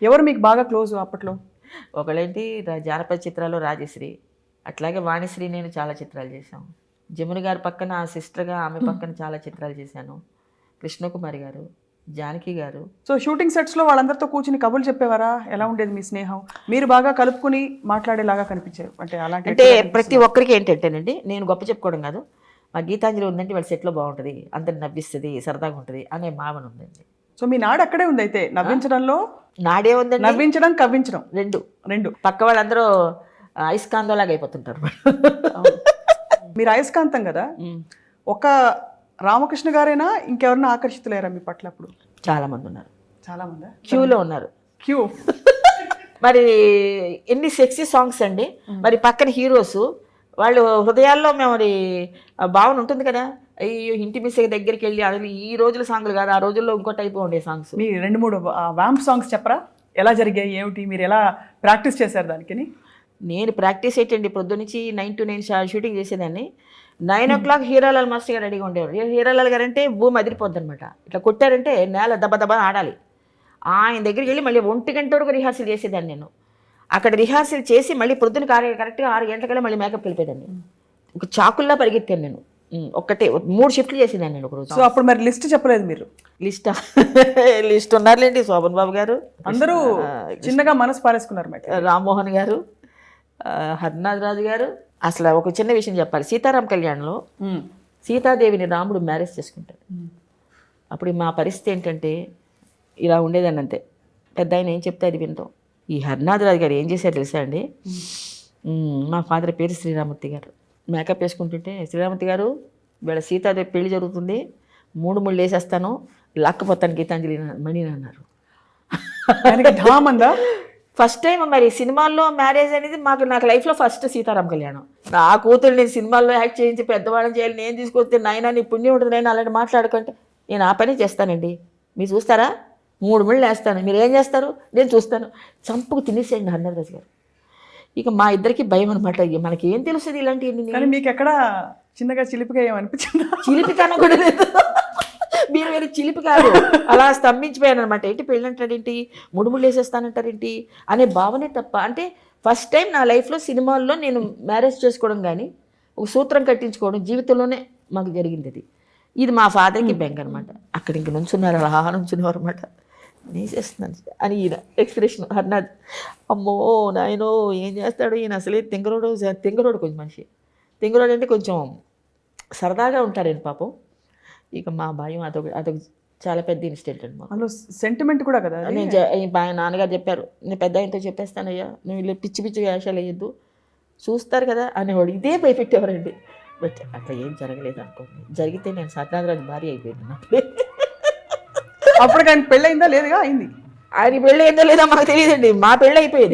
ఎవరు మీకు బాగా క్లోజ్ అప్పట్లో? ఒకళ్ళేంటి జానపద చిత్రాల్లో రాజశ్రీ, అట్లాగే వాణిశ్రీ నేను చాలా చిత్రాలు చేశాం. జమున గారి పక్కన సిస్టర్గా ఆమె పక్కన చాలా చిత్రాలు చేశాను. కృష్ణకుమారి గారు, జానకి గారు. సో షూటింగ్ సెట్స్లో వాళ్ళందరితో కూర్చుని కబుర్లు చెప్పేవారా? ఎలా ఉండేది మీ స్నేహం? మీరు బాగా కలుపుకుని మాట్లాడేలాగా కనిపించారు అంటే అలాంటి అంటే ప్రతి ఒక్కరికి ఏంటంటేనండి, నేను గొప్ప చెప్పుకోవడం కాదు, మా గీతాంజలి ఉందంటే వాళ్ళ సెట్లో బాగుంటుంది, అందరిని నవ్విస్తుంది, సరదాగా ఉంటుంది అనే భావన ఉందండి. సో మీ నాడు అక్కడే ఉంది అయితే, నవ్వించడంలో. నాడే ఉందండి, నవ్వించడం కవ్వించడం రెండు రెండు. పక్క వాళ్ళందరూ అయస్కాంతంలాగా అయిపోతుంటారు. మీరు అయస్కాంతం కదా, ఒక రామకృష్ణ గారైనా ఇంకెవరన్నా ఆకర్షితులేరా మీ పట్ల అప్పుడు? చాలా మంది ఉన్నారు, చాలా మంది క్యూలో ఉన్నారు. క్యూ. మరి ఎన్ని సెక్సీ సాంగ్స్ అండి, మరి పక్కన హీరోస్ వాళ్ళు హృదయాల్లో మరి భావన ఉంటుంది కదా. అయ్యో ఇంటి మిస్సే దగ్గరికి వెళ్ళి అసలు ఈ రోజుల సాంగ్లు కాదు, ఆ రోజుల్లో ఇంకో టైప్ ఉండే సాంగ్స్. మీ 2-3 వ్యాంప్ సాంగ్స్ చెప్పరా? ఎలా జరిగాయి ఏమిటి, మీరు ఎలా ప్రాక్టీస్ చేశారు దానికి? నేను ప్రాక్టీస్ ఏంటండి, పొద్దు నుంచి 9 to 9 షూటింగ్ చేసేదాన్ని. 9 o'clock హీరోలాల్ మాస్టర్ గారు రెడీగా ఉండేవారు. హీరోలాల్ గారు అంటే భూమి అదిరిపోద్ది అనమాట. ఇట్లా కొట్టారంటే నేల దెబ్బ దెబ్బ ఆడాలి. ఆయన దగ్గరికి వెళ్ళి మళ్ళీ 1 గంట వరకు రిహార్సల్ చేసేదాన్ని నేను. అక్కడ రిహార్సల్ చేసి మళ్ళీ పొద్దున్న కరెక్ట్గా 6 గంటలకల్లా మళ్ళీ మేకప్ వెళ్ళిపోయేదాన్ని. ఒక చాకుల్లా పరిగెత్తాను నేను. ఒక్కటే 3 షిఫ్ట్లు చేసేదాన్ని నేను ఒకరోజు. సో అప్పుడు మరి లిస్ట్ చెప్పలేదు మీరు? లిస్ట్ ఉన్నారులేండి, శోభన్ బాబు గారు, అందరూ చిన్నగా మనసు పారేసుకున్నారు. రామ్మోహన్ గారు, హర్నాథ్ రాజు గారు. అసలు ఒక చిన్న విషయం చెప్పాలి, సీతారాం కళ్యాణ్లో సీతాదేవిని రాముడు మ్యారేజ్ చేసుకుంటాడు. అప్పుడు మా పరిస్థితి ఏంటంటే ఇలా ఉండేదాన్ని అంతే. పెద్ద ఆయన ఏం చెప్తే అది వింటాం. ఈ హర్నాథ్ రాజు గారు ఏం చేశారు తెలుసా అండి, మా ఫాదర్ పేరు శ్రీరామూర్తి గారు. మేకప్ వేసుకుంటుంటే, శ్రీరామూర్తి గారు వీళ్ళ సీతాదేవి పెళ్లి జరుగుతుంది, 3 ముళ్ళు వేసేస్తాను, లాక్కపోతాను గీతాంజలి మణి అన్నారు. ఫస్ట్ టైం మరి సినిమాల్లో మ్యారేజ్ అనేది నాకు లైఫ్లో ఫస్ట్ సీతారాం కళ్యాణం. నా కూతురు నేను సినిమాల్లో యాక్ట్ చేయించి పెద్దవాళ్ళని చేయాలి, నేను తీసుకొస్తే నాయన నీ పుణ్యం ఉంటుంది, నేను అలాంటి మాట్లాడుకుంటే నేను ఆ పని చేస్తానండి. మీరు చూస్తారా, 3 ముళ్ళు వేస్తాను, మీరు ఏం చేస్తారు, నేను చూస్తాను. చంపుకు తినేసేయండి హర్నాథ్ రాజు గారు. ఇక మా ఇద్దరికి భయం అనమాట, మనకి ఏం తెలుస్తుంది ఇలాంటివి. కానీ మీకు ఎక్కడ చిన్నగా చిలిపిగా ఏమనిపించిందా? చిలిపితనం కూడా లేదు, మీరు వేరే చిలిపి కాదు, అలా స్తంభించిపోయాను అనమాట. ఏంటి పెళ్ళి అంటారేంటి, 3 ముళ్ళు వేసేస్తానంటారేంటి అనే భావనే తప్ప. అంటే ఫస్ట్ టైం నా లైఫ్లో సినిమాల్లో నేను మ్యారేజ్ చేసుకోవడం కానీ ఒక సూత్రం కట్టించుకోవడం జీవితంలోనే మాకు జరిగింది. ఇది మా ఫాదర్కి బెంగ అనమాట. అక్కడ ఇంక నుంచున్నారు, అలా నుంచున్నారు అనమాట. నేను చేస్తున్నాను అని ఈయన ఎక్స్ప్రెషన్ హర్నాథ్. అమ్మో నాయనో ఏం చేస్తాడు ఈయన, అసలే తెంగరోడు కొంచెం మనిషి. తెంగరోడు అంటే కొంచెం సరదాగా ఉంటారండి పాపం. ఇక మా భయం అదొక చాలా పెద్ద ఇన్సిడెంట్ అండి. అందులో సెంటిమెంట్ కూడా కదా. నాన్నగారు చెప్పారు, నేను పెద్ద ఆయనతో చెప్పేస్తానయ్యా, నువ్వు ఇలా పిచ్చి పిచ్చి వేషాలు వేయద్దు, చూస్తారు కదా అనేవాడు. ఇదే భయపెట్టేవారండి. బట్ అట్లా ఏం జరగలేదు అనుకోండి. జరిగితే నేను సత్యనారాయణ భార్య అయిపోయింది. అప్పుడు ఆయన పెళ్ళి అయిందా లేదుగా? అయింది. ఆయన పెళ్ళి అయిందో లేదో మాకు తెలియదండి, మా పెళ్ళి అయిపోయేది.